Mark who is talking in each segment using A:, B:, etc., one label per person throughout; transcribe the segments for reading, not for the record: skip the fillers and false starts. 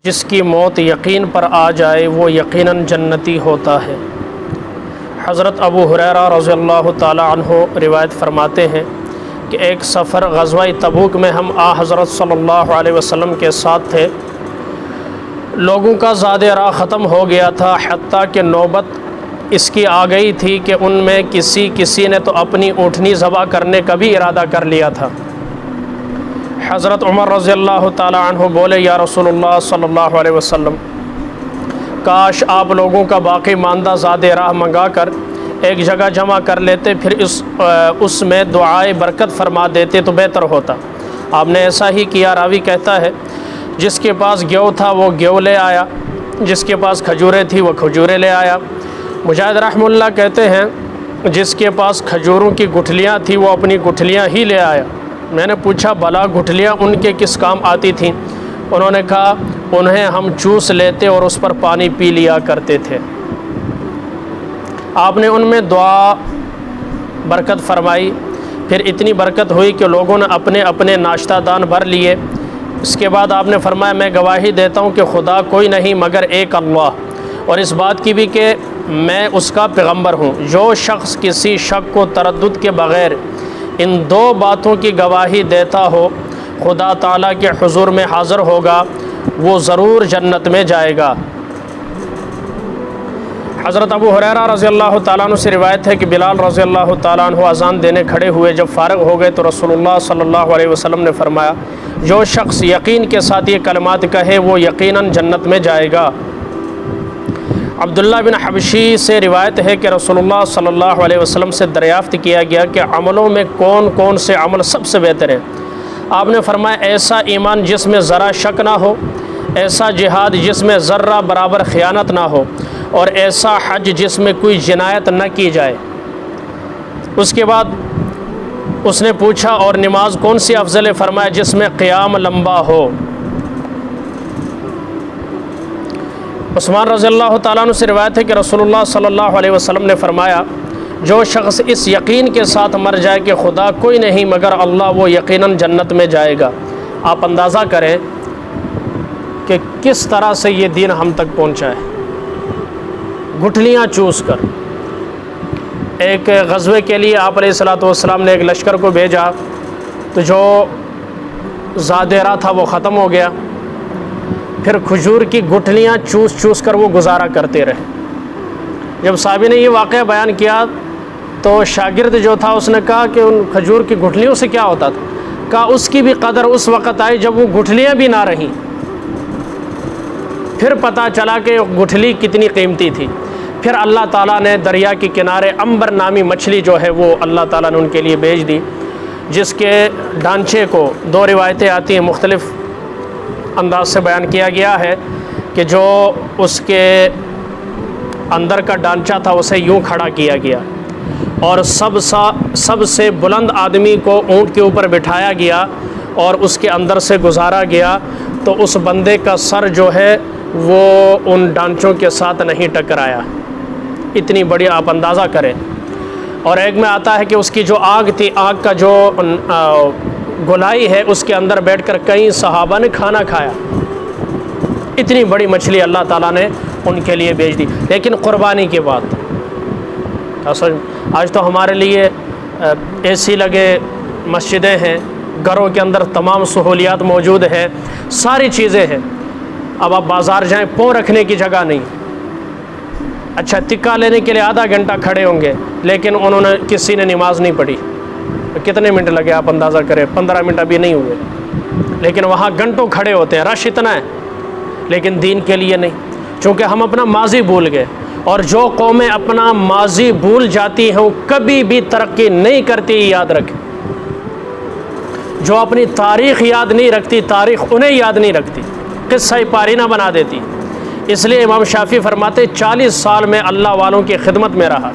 A: جس کی موت یقین پر آ جائے وہ یقیناً جنتی ہوتا ہے۔ حضرت ابو ہریرہ رضی اللہ تعالی عنہ روایت فرماتے ہیں کہ ایک سفر غزوہ تبوک میں ہم حضرت صلی اللہ علیہ وسلم کے ساتھ تھے۔ لوگوں کا زاد راہ ختم ہو گیا تھا، حتیٰ کہ نوبت اس کی آ گئی تھی کہ ان میں کسی نے تو اپنی اونٹنی ذبح کرنے کا بھی ارادہ کر لیا تھا۔ حضرت عمر رضی اللہ تعالی عنہ بولے، یا رسول اللہ صلی اللہ علیہ وسلم، کاش آپ لوگوں کا باقی ماندہ زاد راہ منگا کر ایک جگہ جمع کر لیتے، پھر اس میں دعائے برکت فرما دیتے تو بہتر ہوتا۔ آپ نے ایسا ہی کیا۔ راوی کہتا ہے جس کے پاس گیو تھا وہ گیو لے آیا، جس کے پاس کھجوریں تھی وہ کھجوریں لے آیا۔ مجاہد رحمہ اللہ کہتے ہیں جس کے پاس کھجوروں کی گٹھلیاں تھیں وہ اپنی گٹھلیاں ہی لے آیا۔ میں نے پوچھا بھلا گٹھلیاں ان کے کس کام آتی تھیں؟ انہوں نے کہا انہیں ہم چوس لیتے اور اس پر پانی پی لیا کرتے تھے۔ آپ نے ان میں دعا برکت فرمائی، پھر اتنی برکت ہوئی کہ لوگوں نے اپنے اپنے ناشتہ دان بھر لیے۔ اس کے بعد آپ نے فرمایا میں گواہی دیتا ہوں کہ خدا کوئی نہیں مگر ایک اللہ، اور اس بات کی بھی کہ میں اس کا پیغمبر ہوں۔ جو شخص کسی شک و تردد کے بغیر ان دو باتوں کی گواہی دیتا ہو خدا تعالیٰ کے حضور میں حاضر ہوگا، وہ ضرور جنت میں جائے گا۔ حضرت ابو ہریرہ رضی اللہ تعالیٰ عنہ سے روایت ہے کہ بلال رضی اللہ تعالیٰ عنہ اذان دینے کھڑے ہوئے، جب فارغ ہو گئے تو رسول اللہ صلی اللہ علیہ وسلم نے فرمایا جو شخص یقین کے ساتھ یہ کلمات کہے وہ یقیناً جنت میں جائے گا۔ عبداللہ بن حبشی سے روایت ہے کہ رسول اللہ صلی اللہ علیہ وسلم سے دریافت کیا گیا کہ عملوں میں کون کون سے عمل سب سے بہتر ہیں؟ آپ نے فرمایا ایسا ایمان جس میں ذرا شک نہ ہو، ایسا جہاد جس میں ذرہ برابر خیانت نہ ہو، اور ایسا حج جس میں کوئی جنایت نہ کی جائے۔ اس کے بعد اس نے پوچھا اور نماز کون سی افضل ہے؟ فرمایا جس میں قیام لمبا ہو۔ عثمان رضی اللہ تعالیٰ عنہ سے روایت ہے کہ رسول اللہ صلی اللہ علیہ وسلم نے فرمایا جو شخص اس یقین کے ساتھ مر جائے کہ خدا کوئی نہیں مگر اللہ، وہ یقیناً جنت میں جائے گا۔ آپ اندازہ کریں کہ کس طرح سے یہ دین ہم تک پہنچا ہے، گٹھلیاں چوس کر۔ ایک غزوے کے لیے آپ علیہ الصلوۃ والسلام نے ایک لشکر کو بھیجا تو جو زادیرہ تھا وہ ختم ہو گیا، پھر کھجور کی گٹھلیاں چوس چوس کر وہ گزارا کرتے رہے۔ جب صحابی نے یہ واقعہ بیان کیا تو شاگرد جو تھا اس نے کہا کہ ان کھجور کی گٹھلیوں سے کیا ہوتا تھا؟ کہا اس کی بھی قدر اس وقت آئی جب وہ گٹھلیاں بھی نہ رہیں، پھر پتہ چلا کہ گٹھلی کتنی قیمتی تھی۔ پھر اللہ تعالیٰ نے دریا کے کنارے عنبر نامی مچھلی جو ہے وہ اللہ تعالیٰ نے ان کے لیے بھیج دی، جس کے ڈھانچے کو دو روایتیں آتی ہیں، مختلف انداز سے بیان کیا گیا ہے کہ جو اس کے اندر کا ڈھانچہ تھا اسے یوں کھڑا کیا گیا اور سب سے بلند آدمی کو اونٹ کے اوپر بٹھایا گیا اور اس کے اندر سے گزارا گیا، تو اس بندے کا سر جو ہے وہ ان ڈانچوں کے ساتھ نہیں ٹکرایا۔ اتنی بڑی آپ اندازہ کریں۔ اور ایک میں آتا ہے کہ اس کی جو آگ تھی، آگ کا جو گولائی ہے اس کے اندر بیٹھ کر کئی صحابہ نے کھانا کھایا۔ اتنی بڑی مچھلی اللہ تعالیٰ نے ان کے لیے بھیج دی، لیکن قربانی کے بعد۔ آج تو ہمارے لیے اے سی لگے، مسجدیں ہیں، گھروں کے اندر تمام سہولیات موجود ہیں، ساری چیزیں ہیں۔ اب آپ بازار جائیں، پاؤں رکھنے کی جگہ نہیں۔ اچھا ٹکا لینے کے لیے آدھا گھنٹہ کھڑے ہوں گے، لیکن انہوں نے کسی نے نماز نہیں پڑھی۔ کتنے منٹ لگے آپ اندازہ کریں، 15 منٹ ابھی نہیں ہوئے، لیکن وہاں گھنٹوں کھڑے ہوتے ہیں، رش اتنا ہے، لیکن دین کے لیے نہیں، چونکہ ہم اپنا ماضی بھول گئے۔ اور جو قومیں اپنا ماضی بھول جاتی ہیں وہ کبھی بھی ترقی نہیں کرتی، یاد رکھیں۔ جو اپنی تاریخ یاد نہیں رکھتی، تاریخ انہیں یاد نہیں رکھتی، قصہ پارینہ بنا دیتی۔ اس لیے امام شافعی فرماتے 40 سال میں اللہ والوں کی خدمت میں رہا،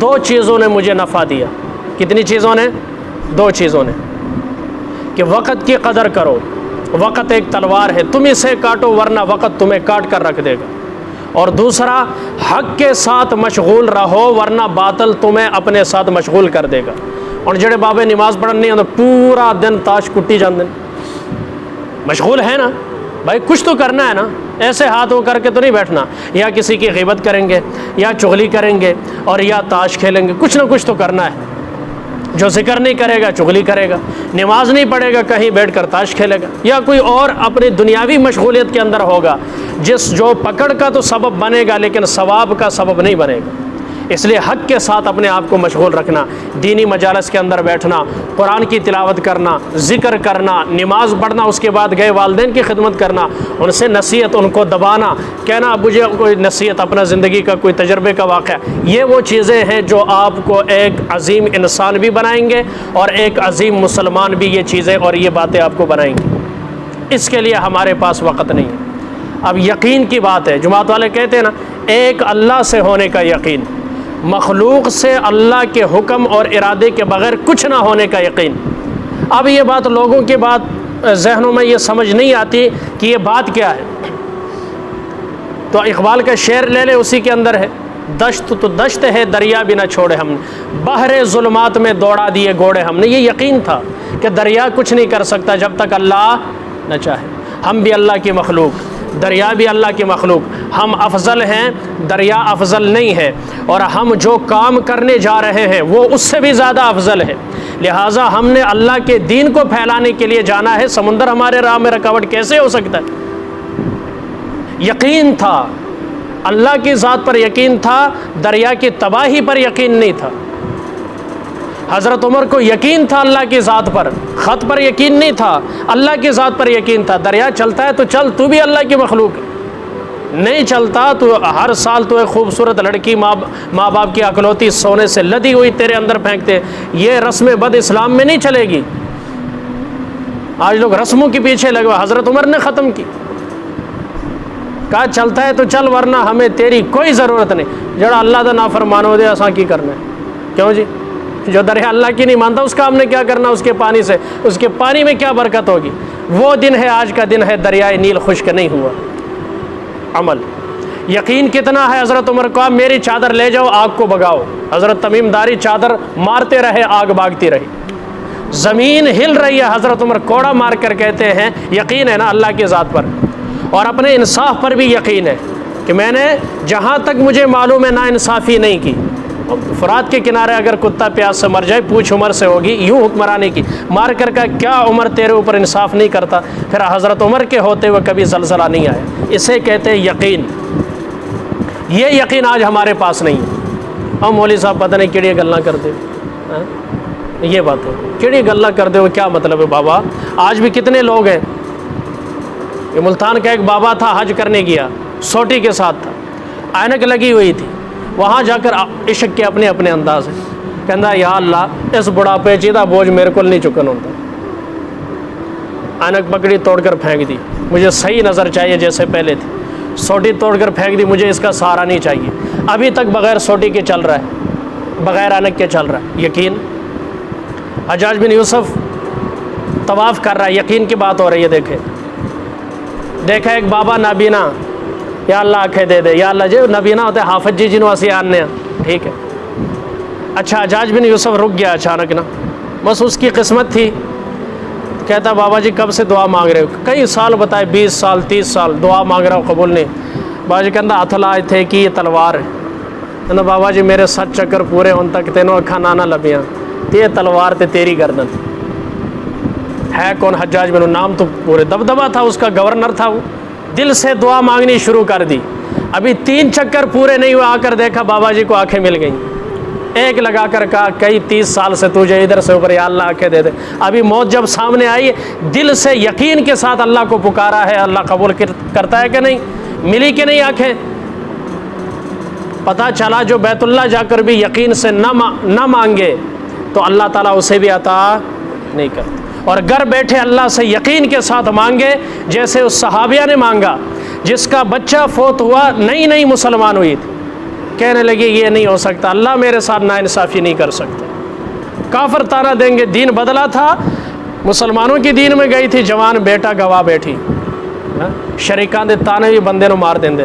A: دو چیزوں نے مجھے نفع دیا۔ کتنی چیزوں نے؟ دو چیزوں نے، کہ وقت کی قدر کرو، وقت ایک تلوار ہے، تم اسے کاٹو ورنہ وقت تمہیں کاٹ کر رکھ دے گا، اور دوسرا حق کے ساتھ مشغول رہو ورنہ باطل تمہیں اپنے ساتھ مشغول کر دے گا۔ اور جڑے بابے نماز پڑھن نہیں آتے پورا دن تاش کٹی جاندے، مشغول ہے نا، بھائی کچھ تو کرنا ہے نا، ایسے ہاتھ ہو کر کے تو نہیں بیٹھنا، یا کسی کی غیبت کریں گے یا چغلی کریں گے اور یا تاش کھیلیں گے، کچھ نہ کچھ تو کرنا ہے۔ جو ذکر نہیں کرے گا چغلی کرے گا، نماز نہیں پڑھے گا کہیں بیٹھ کر تاش کھیلے گا، یا کوئی اور اپنی دنیاوی مشغولیت کے اندر ہوگا جو پکڑ کا تو سبب بنے گا لیکن ثواب کا سبب نہیں بنے گا۔ اس لیے حق کے ساتھ اپنے آپ کو مشغول رکھنا، دینی مجالس کے اندر بیٹھنا، قرآن کی تلاوت کرنا، ذکر کرنا، نماز پڑھنا، اس کے بعد گئے والدین کی خدمت کرنا، ان سے نصیحت، ان کو دبانا، کہنا مجھے کوئی نصیحت، اپنا زندگی کا کوئی تجربے کا واقعہ، یہ وہ چیزیں ہیں جو آپ کو ایک عظیم انسان بھی بنائیں گے اور ایک عظیم مسلمان بھی یہ چیزیں اور یہ باتیں آپ کو بنائیں گے۔ اس کے لیے ہمارے پاس وقت نہیں ہے۔ اب یقین کی بات ہے، جماعت والے کہتے ہیں نا، ایک اللہ سے ہونے کا یقین، مخلوق سے اللہ کے حکم اور ارادے کے بغیر کچھ نہ ہونے کا یقین۔ اب یہ بات لوگوں کے بات ذہنوں میں یہ سمجھ نہیں آتی کہ یہ بات کیا ہے۔ تو اقبال کا شعر لے لے، اسی کے اندر ہے، دشت تو دشت ہے دریا بھی نہ چھوڑے ہم نے، بحر ظلمات میں دوڑا دیے گھوڑے ہم نے۔ یہ یقین تھا کہ دریا کچھ نہیں کر سکتا جب تک اللہ نہ چاہے۔ ہم بھی اللہ کی مخلوق، دریا بھی اللہ کی مخلوق، ہم افضل ہیں، دریا افضل نہیں ہے، اور ہم جو کام کرنے جا رہے ہیں وہ اس سے بھی زیادہ افضل ہے۔ لہٰذا ہم نے اللہ کے دین کو پھیلانے کے لیے جانا ہے، سمندر ہمارے راہ میں رکاوٹ کیسے ہو سکتا ہے؟ یقین تھا، اللہ کی ذات پر یقین تھا، دریا کی تباہی پر یقین نہیں تھا۔ حضرت عمر کو یقین تھا اللہ کی ذات پر، خط پر یقین نہیں تھا، اللہ کی ذات پر یقین تھا۔ دریا چلتا ہے تو چل، تو بھی اللہ کی مخلوق ہے، نہیں چلتا تو ہر سال تو ایک خوبصورت لڑکی ماں باپ کی اکلوتی سونے سے لدی ہوئی تیرے اندر پھینکتے، یہ رسم بد اسلام میں نہیں چلے گی۔ آج لوگ رسموں کے پیچھے لگے، حضرت عمر نے ختم کی، کہا چلتا ہے تو چل ورنہ ہمیں تیری کوئی ضرورت نہیں، جڑا اللہ دا نافرمانو دے اساں کی کرنا ہے۔ کیوں جی؟ جو دریا اللہ کی نہیں مانتا اس کا ہم نے کیا کرنا؟ اس کے پانی سے، اس کے پانی میں کیا برکت ہوگی؟ وہ دن ہے، آج کا دن ہے، دریائے نیل خشک نہیں ہوا۔ عمل یقین کتنا ہے حضرت عمر کو؟ میری چادر لے جاؤ، آگ کو بگاؤ۔ حضرت تمیم داری چادر مارتے رہے، آگ بھاگتی رہی، زمین ہل رہی ہے، حضرت عمر کوڑا مار کر کہتے ہیں یقین ہے نا اللہ کی ذات پر، اور اپنے انصاف پر بھی یقین ہے کہ میں نے جہاں تک مجھے معلوم ہے نا انصافی نہیں کی۔ فرات کے کنارے اگر کتا پیاس سے مر جائے، پوچھ عمر سے ہوگی، یوں حکمرانی کی، مار کر کا کیا عمر تیرے اوپر انصاف نہیں کرتا؟ پھر حضرت عمر کے ہوتے ہوئے کبھی زلزلہ نہیں آیا۔ اسے کہتے ہیں یقین۔ یہ یقین آج ہمارے پاس نہیں ہے۔ ہم مولوی صاحب پتہ نہیں کیڑی گلاں کرتے ہو، یہ بات ہے، کیڑی گلاں کرتے ہو، کیا مطلب ہے بابا؟ آج بھی کتنے لوگ ہیں، یہ ملتان کا ایک بابا تھا، حج کرنے گیا، سوٹی کے ساتھ تھا، اینک لگی ہوئی تھی، وہاں جا کر عشق کے اپنے اپنے انداز ہے، کہندا یا اللہ اس بڑھاپے چیدہ بوجھ میرے کو نہیں چکن ہوتا، اینک پکڑی توڑ کر پھینک دی، مجھے صحیح نظر چاہیے جیسے پہلے تھی، سوٹی توڑ کر پھینک دی، مجھے اس کا سہارا نہیں چاہیے، ابھی تک بغیر سوٹی کے چل رہا ہے، بغیر اینک کے چل رہا ہے۔ یقین۔ حجاج بن یوسف طواف کر رہا ہے، یقین کی بات ہو رہی ہے، دیکھا ایک بابا نابینا، یا اللہ آنکھیں دے دے، یا اللہ جی نابینا ہوتے حافظ جی جنہوں اسی آنے ہیں، ٹھیک ہے۔ اچھا حجاج بن یوسف رک گیا اچانک نا، بس اس کی قسمت تھی، کہتا بابا جی کب سے دعا مانگ رہے ہو؟ کئی سال بتائے، 20 سال 30 سال دعا مانگ رہا ہوں، قبول نہیں۔ بابا جی کہتا ہاتھ لائے تھے کہ یہ تلوار ہے، کہتا بابا جی میرے 7 چکر پورے ہون تک تینوں اکھا نانا لبیاں، یہ تلوار تے تیری گردن ہے کون؟ حجاج بن، نام تو پورے دبدبا تھا اس کا، گورنر تھا وہ، دل سے دعا مانگنی شروع کر دی، ابھی 3 چکر پورے نہیں ہوئے، آ کر دیکھا بابا جی کو آنکھیں مل گئیں، ایک لگا کر کہا کئی 30 سال سے تجھے ادھر سے اوپر، یا اللہ آنکھیں دے دے۔ ابھی موت جب سامنے آئی، دل سے یقین کے ساتھ اللہ کو پکارا ہے، اللہ قبول کرتا ہے کہ نہیں؟ ملی کہ نہیں آنکھیں؟ پتہ چلا جو بیت اللہ جا کر بھی یقین سے نہ مانگے تو اللہ تعالیٰ اسے بھی عطا نہیں کرتا، اور گھر بیٹھے اللہ سے یقین کے ساتھ مانگے، جیسے اس صحابیہ نے مانگا جس کا بچہ فوت ہوا، نئی مسلمان ہوئی تھی، کہنے لگی یہ نہیں ہو سکتا، اللہ میرے ساتھ ناانصافی نہیں کر سکتا، کافر تانا دیں گے، دین بدلا تھا، مسلمانوں کی دین میں گئی تھی، جوان بیٹا گواہ بیٹھی، شریکان دے تانے بھی بندے نو مار دیں۔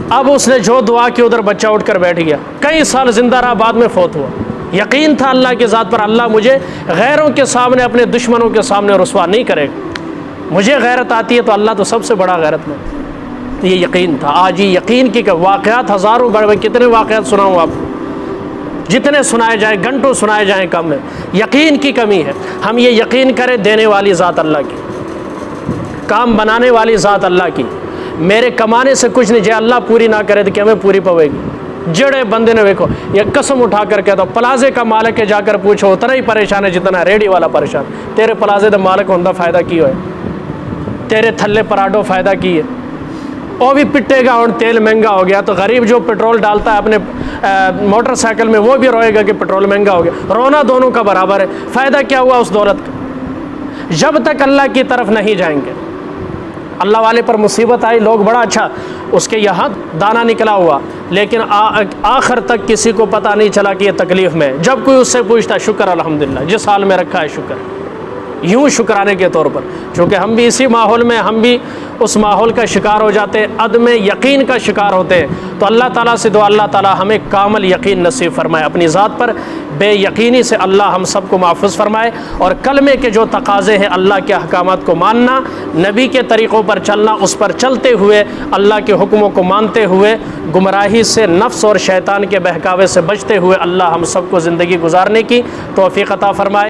A: اب اس نے جو دعا کی ادھر بچہ اٹھ کر بیٹھ گیا، کئی سال زندہ رہا، بعد میں فوت ہوا۔ یقین تھا اللہ کی ذات پر، اللہ مجھے غیروں کے سامنے، اپنے دشمنوں کے سامنے رسوا نہیں کرے گا۔ مجھے غیرت آتی ہے تو اللہ تو سب سے بڑا غیرت مند۔ یہ یقین تھا۔ آج یہ یقین کی کہ واقعات ہزاروں گڑھ، کتنے واقعات سناؤں آپ کو، جتنے سنائے جائیں گھنٹوں سنائے جائیں کم ہے۔ یقین کی کمی ہے۔ ہم یہ یقین کریں دینے والی ذات اللہ کی، کام بنانے والی ذات اللہ کی، میرے کمانے سے کچھ نہیں، جے اللہ پوری نہ کرے تو کہ ہمیں پوری پوے گی۔ جڑے بندے نے دیکھو یہ قسم اٹھا کر کہتا ہوں، پلازے کا مالک ہے، جا کر پوچھو اتنا ہی پریشان ہے جتنا ریڈی والا پریشان۔ تیرے پلازے دا مالک ہوندہ فائدہ کی ہوئے، تیرے تھلے پراڈو فائدہ کی ہے، وہ بھی پٹے گا۔ اور تیل مہنگا ہو گیا تو غریب جو پٹرول ڈالتا ہے اپنے موٹر سائیکل میں وہ بھی روئے گا کہ پٹرول مہنگا ہو گیا، رونا دونوں کا برابر ہے۔ فائدہ کیا ہوا اس دولت کا؟ جب تک اللہ کی طرف نہیں جائیں گے۔ اللہ والے پر مصیبت آئی، لوگ بڑا اچھا اس کے یہاں دانہ نکلا ہوا، لیکن آخر تک کسی کو پتہ نہیں چلا کہ یہ تکلیف میں ہے۔ جب کوئی اس سے پوچھتا شکر الحمدللہ، جس حال میں رکھا ہے شکر، یوں شکرانے کے طور پر، چونکہ ہم بھی اسی ماحول میں، ہم بھی اس ماحول کا شکار ہو جاتے ہیں، عدم یقین کا شکار ہوتے ہیں۔ تو اللہ تعالیٰ سے دعا اللہ تعالیٰ ہمیں کامل یقین نصیب فرمائے اپنی ذات پر، بے یقینی سے اللہ ہم سب کو محفوظ فرمائے، اور کلمے کے جو تقاضے ہیں اللہ کے احکامات کو ماننا، نبی کے طریقوں پر چلنا، اس پر چلتے ہوئے اللہ کے حکموں کو مانتے ہوئے، گمراہی سے، نفس اور شیطان کے بہکاوے سے بچتے ہوئے اللہ ہم سب کو زندگی گزارنے کی توفیق عطا فرمائے۔